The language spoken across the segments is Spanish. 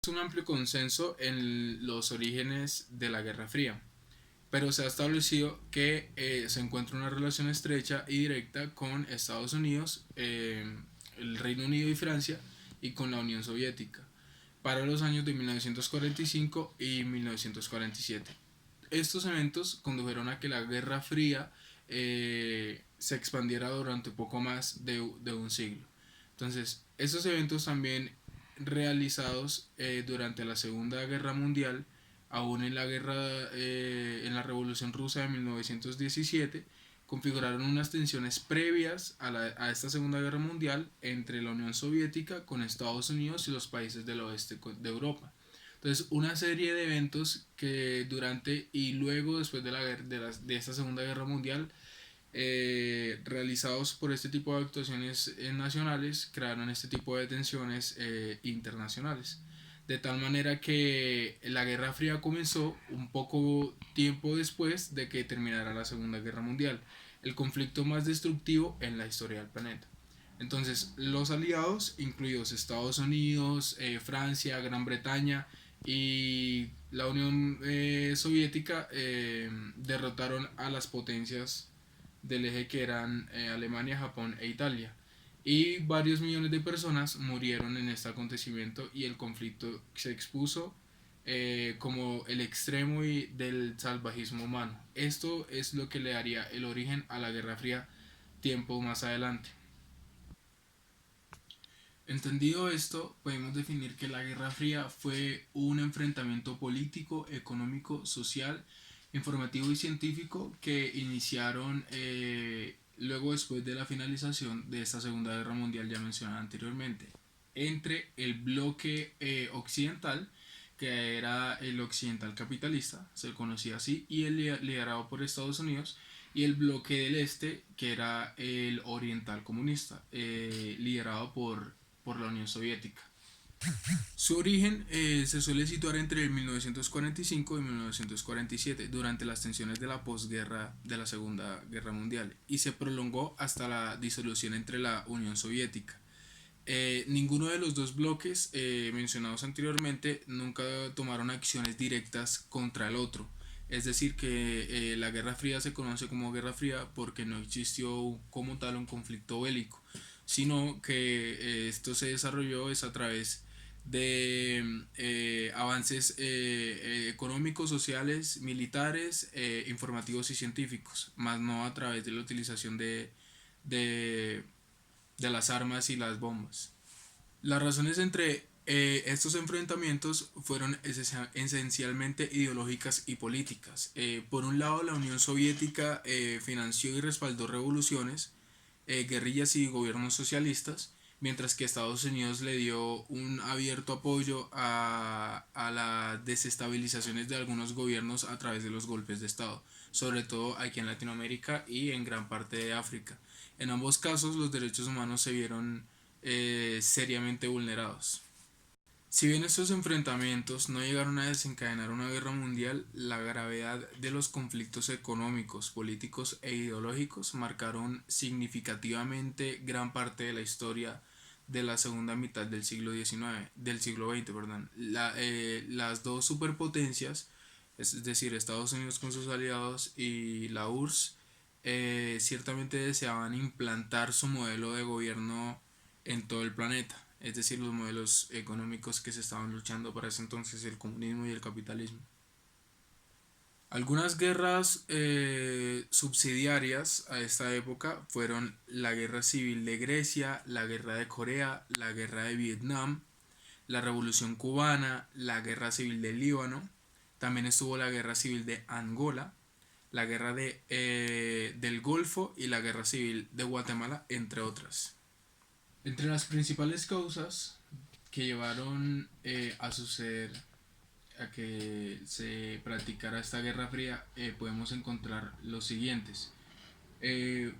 un amplio consenso en los orígenes de la Guerra Fría, pero se ha establecido que se encuentra una relación estrecha y directa con Estados Unidos, el Reino Unido y Francia, y con la Unión Soviética para los años de 1945 y 1947. Estos eventos condujeron a que la Guerra Fría se expandiera durante poco más de un siglo. Entonces, estos eventos también realizados durante la Segunda Guerra Mundial, aún en la guerra, en la Revolución Rusa de 1917, configuraron unas tensiones previas a esta Segunda Guerra Mundial entre la Unión Soviética con Estados Unidos y los países del oeste de Europa. Entonces, una serie de eventos que durante y luego después de esta Segunda Guerra Mundial, realizados por este tipo de actuaciones nacionales, crearon este tipo de tensiones internacionales. De tal manera que la Guerra Fría comenzó un poco tiempo después de que terminara la Segunda Guerra Mundial, el conflicto más destructivo en la historia del planeta. Entonces, los aliados, incluidos Estados Unidos, Francia, Gran Bretaña y la Unión Soviética, derrotaron a las potencias del eje que eran Alemania, Japón e Italia. Y varios millones de personas murieron en este acontecimiento y el conflicto se expuso como el extremo del salvajismo humano. Esto es lo que le daría el origen a la Guerra Fría tiempo más adelante. Entendido esto, podemos definir que la Guerra Fría fue un enfrentamiento político, económico, social, informativo y científico que iniciaron luego después de la finalización de esta Segunda Guerra Mundial ya mencionada anteriormente, entre el bloque occidental, que era el occidental capitalista, se conocía así, y el liderado por Estados Unidos, y el bloque del este, que era el oriental comunista, liderado por la Unión Soviética. Su origen se suele situar entre el 1945 y 1947, durante las tensiones de la posguerra de la Segunda Guerra Mundial, y se prolongó hasta la disolución entre la Unión Soviética. Ninguno de los dos bloques mencionados anteriormente nunca tomaron acciones directas contra el otro. Es decir, que la Guerra Fría se conoce como Guerra Fría porque no existió como tal un conflicto bélico, sino que esto se desarrolló es a través de avances económicos, sociales, militares, informativos y científicos, más no a través de la utilización de, de las armas y las bombas. Las razones entre estos enfrentamientos fueron esencialmente ideológicas y políticas. Por un lado, la Unión Soviética financió y respaldó revoluciones, guerrillas y gobiernos socialistas, mientras que Estados Unidos le dio un abierto apoyo a las desestabilizaciones de algunos gobiernos a través de los golpes de Estado, sobre todo aquí en Latinoamérica y en gran parte de África. En ambos casos los derechos humanos se vieron seriamente vulnerados. Si bien estos enfrentamientos no llegaron a desencadenar una guerra mundial, la gravedad de los conflictos económicos, políticos e ideológicos marcaron significativamente gran parte de la historia de la segunda mitad del siglo XIX, del siglo XX, perdón. Las dos superpotencias, es decir, Estados Unidos con sus aliados y la URSS, ciertamente deseaban implantar su modelo de gobierno en todo el planeta, es decir, los modelos económicos que se estaban luchando para ese entonces, el comunismo y el capitalismo. Algunas guerras subsidiarias a esta época fueron la Guerra Civil de Grecia, la Guerra de Corea, la Guerra de Vietnam, la Revolución Cubana, la Guerra Civil del Líbano, también estuvo la Guerra Civil de Angola, la Guerra del Golfo y la Guerra Civil de Guatemala, entre otras. Entre las principales causas que llevaron a suceder a que se practicara esta Guerra Fría, podemos encontrar los siguientes. Eh,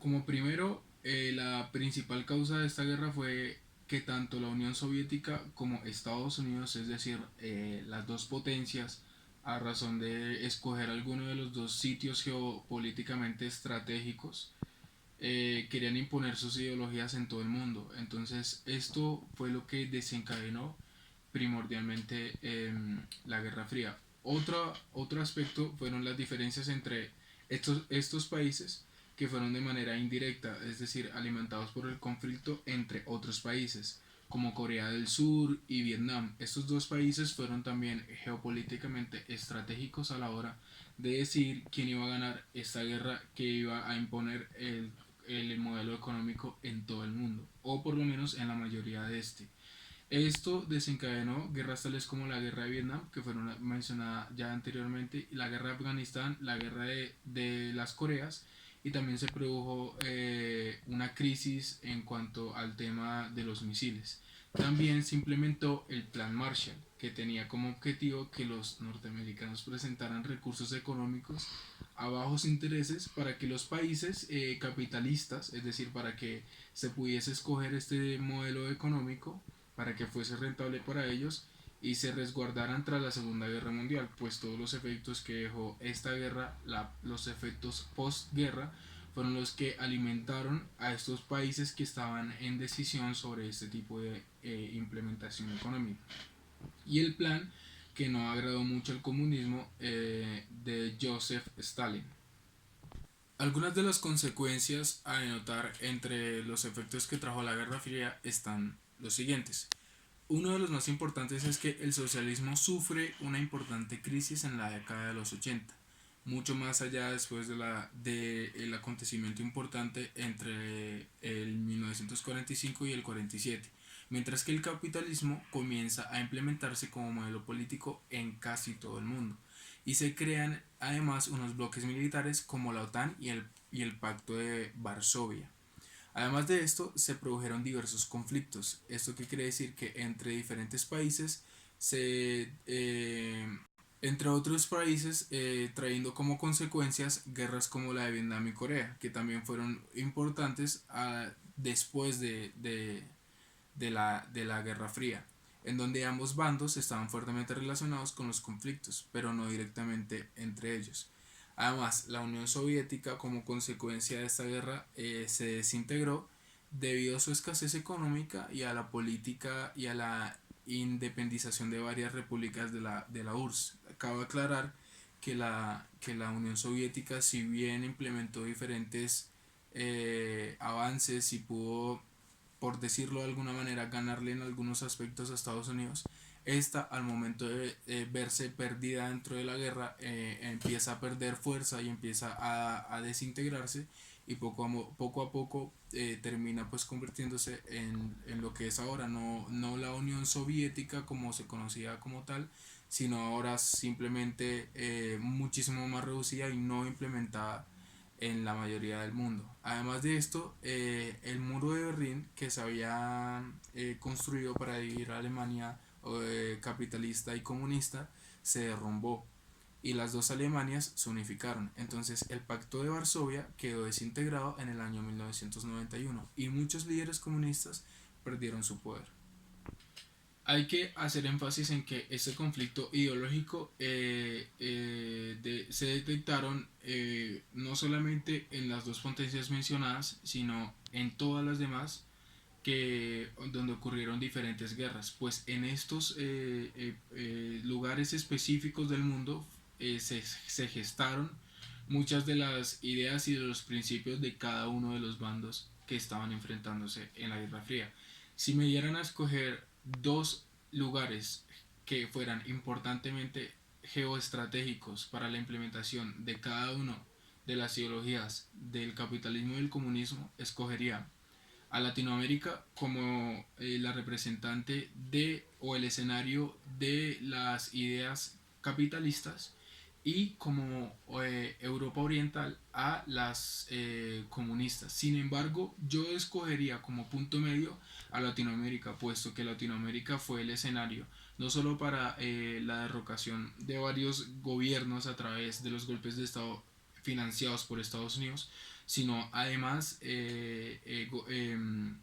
Como primero, la principal causa de esta guerra fue que tanto la Unión Soviética como Estados Unidos, es decir, las dos potencias, a razón de escoger alguno de los dos sitios geopolíticamente estratégicos, querían imponer sus ideologías en todo el mundo. Entonces esto fue lo que desencadenó primordialmente la Guerra Fría. Otro aspecto fueron las diferencias entre estos países que fueron de manera indirecta, es decir, alimentados por el conflicto entre otros países, como Corea del Sur y Vietnam. Estos dos países fueron también geopolíticamente estratégicos a la hora de decidir quién iba a ganar esta guerra que iba a imponer el modelo económico en todo el mundo, o por lo menos en la mayoría de este. Esto desencadenó guerras tales como la guerra de Vietnam, que fueron mencionadas ya anteriormente, la guerra de Afganistán, la guerra de las Coreas, y también se produjo una crisis en cuanto al tema de los misiles. También se implementó el Plan Marshall, que tenía como objetivo que los norteamericanos presentaran recursos económicos a bajos intereses para que los países capitalistas, es decir, para que se pudiese escoger este modelo económico, para que fuese rentable para ellos y se resguardaran tras la Segunda Guerra Mundial, pues todos los efectos que dejó esta guerra, los efectos postguerra, fueron los que alimentaron a estos países que estaban en decisión sobre este tipo de implementación económica. Y el plan que no agradó mucho al comunismo de Joseph Stalin. Algunas de las consecuencias a notar entre los efectos que trajo la Guerra Fría están los siguientes. Uno de los más importantes es que el socialismo sufre una importante crisis en la década de los 80, mucho más allá después del acontecimiento importante entre el 1945 y el 47, mientras que el capitalismo comienza a implementarse como modelo político en casi todo el mundo y se crean además unos bloques militares como la OTAN y el Pacto de Varsovia. Además de esto, se produjeron diversos conflictos. ¿Esto qué quiere decir? Que entre diferentes países, entre otros países, trayendo como consecuencias guerras como la de Vietnam y Corea, que también fueron importantes después de la Guerra Fría, en donde ambos bandos estaban fuertemente relacionados con los conflictos, pero no directamente entre ellos. Además, la Unión Soviética, como consecuencia de esta guerra, se desintegró debido a su escasez económica y a la política y a la independización de varias repúblicas de la URSS. Cabe aclarar que la Unión Soviética, si bien implementó diferentes avances y pudo, por decirlo de alguna manera, ganarle en algunos aspectos a Estados Unidos, esta al momento de verse perdida dentro de la guerra empieza a perder fuerza y empieza a desintegrarse y poco a poco termina pues convirtiéndose en lo que es ahora, no la Unión Soviética como se conocía como tal, sino ahora simplemente muchísimo más reducida y no implementada en la mayoría del mundo. Además de esto, el muro de Berlín que se había construido para dividir a Alemania capitalista y comunista se derrumbó y las dos Alemanias se unificaron. Entonces el Pacto de Varsovia quedó desintegrado en el año 1991 y muchos líderes comunistas perdieron su poder. Hay que hacer énfasis en que este conflicto ideológico se detectaron no solamente en las dos potencias mencionadas, sino en todas las demás donde ocurrieron diferentes guerras, pues en estos lugares específicos del mundo se gestaron muchas de las ideas y de los principios de cada uno de los bandos que estaban enfrentándose en la Guerra Fría. Si me dieran a escoger dos lugares que fueran importantemente geoestratégicos para la implementación de cada uno de las ideologías del capitalismo y del comunismo, escogería a Latinoamérica como la representante de o el escenario de las ideas capitalistas y como Europa Oriental a las comunistas. Sin embargo, yo escogería como punto medio a Latinoamérica, puesto que Latinoamérica fue el escenario no solo para la derrocación de varios gobiernos a través de los golpes de Estado financiados por Estados Unidos, sino además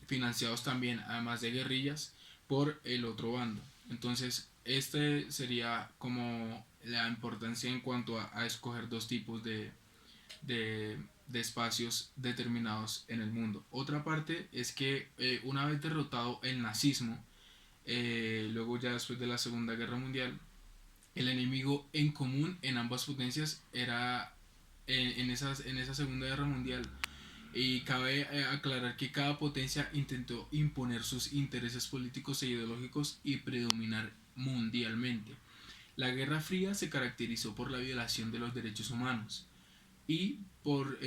financiados también, además de guerrillas, por el otro bando. Entonces, este sería como la importancia en cuanto a escoger dos tipos de espacios determinados en el mundo. Otra parte es que una vez derrotado el nazismo, luego ya después de la Segunda Guerra Mundial, el enemigo en común en ambas potencias era en esa Segunda Guerra Mundial. Y cabe aclarar que cada potencia intentó imponer sus intereses políticos e ideológicos y predominar mundialmente. La Guerra Fría se caracterizó por la violación de los derechos humanos y por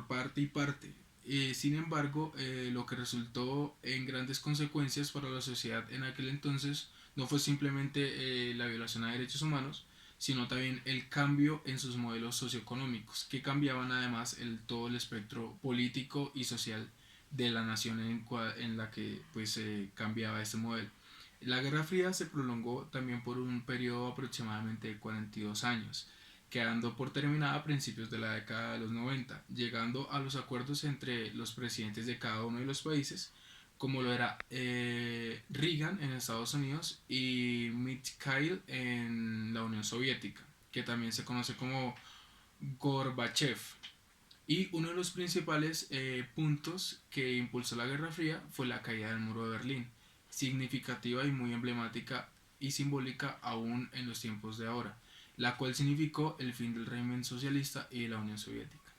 parte y parte. Sin embargo, lo que resultó en grandes consecuencias para la sociedad en aquel entonces no fue simplemente la violación a derechos humanos, sino también el cambio en sus modelos socioeconómicos, que cambiaban además todo el espectro político y social de la nación en la que pues cambiaba este modelo. La Guerra Fría se prolongó también por un periodo aproximadamente de 42 años, quedando por terminada a principios de la década de los 90, llegando a los acuerdos entre los presidentes de cada uno de los países, como lo era Reagan en Estados Unidos y Mikhail en la Unión Soviética, que también se conoce como Gorbachev. Y uno de los principales puntos que impulsó la Guerra Fría fue la caída del muro de Berlín, significativa y muy emblemática y simbólica aún en los tiempos de ahora, la cual significó el fin del régimen socialista y de la Unión Soviética.